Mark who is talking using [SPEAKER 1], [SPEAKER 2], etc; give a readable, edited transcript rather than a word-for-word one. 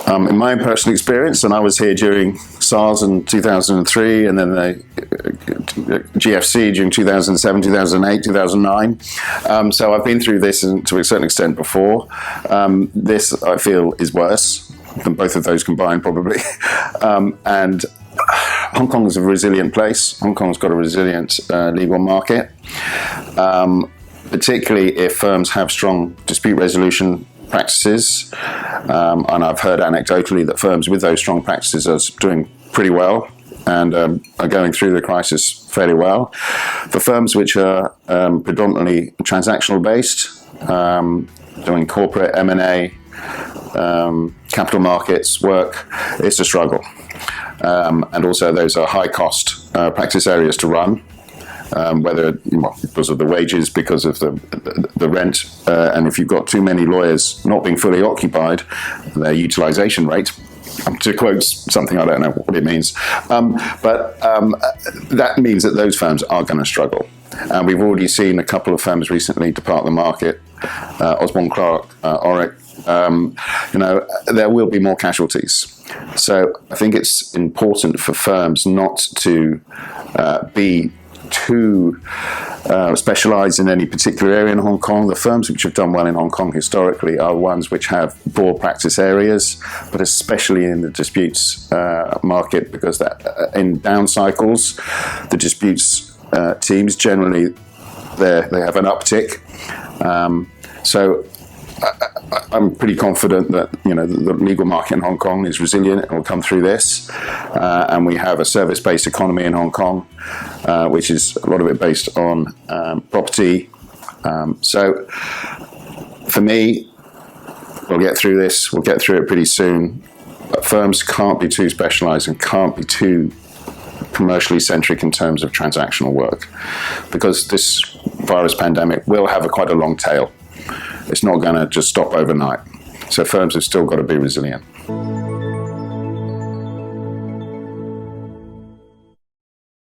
[SPEAKER 1] In my own personal experience, and I was here during SARS in 2003, and then the GFC during 2007, 2008, 2009. So I've been through this to a certain extent before. This, I feel, is worse than both of those combined, probably. And Hong Kong is a resilient place. Hong Kong's got a resilient legal market, particularly if firms have strong dispute resolution practices. And I've heard anecdotally that firms with those strong practices are doing pretty well and are going through the crisis fairly well. For firms which are predominantly transactional based, doing corporate M&A, capital markets work, it's a struggle. And also those are high cost practice areas to run, whether because of the wages, because of the rent, and if you've got too many lawyers not being fully occupied, their utilization rate, to quote something, I don't know what it means, but that means that those firms are going to struggle. And we've already seen a couple of firms recently depart the market, Osborne Clarke, Oric. There will be more casualties. So I think it's important for firms not to be too specialised in any particular area in Hong Kong. The firms which have done well in Hong Kong historically are ones which have broad practice areas, but especially in the disputes market, because that in down cycles, the disputes teams generally they have an uptick. So I'm pretty confident that the legal market in Hong Kong is resilient and will come through this, and we have a service-based economy in Hong Kong, which is a lot of it based on property. So for me, we'll get through this. We'll get through it pretty soon. But firms can't be too specialised and can't be too commercially centric in terms of transactional work, because this virus pandemic will have quite a long tail. It's not going to just stop overnight. So firms have still got to be resilient.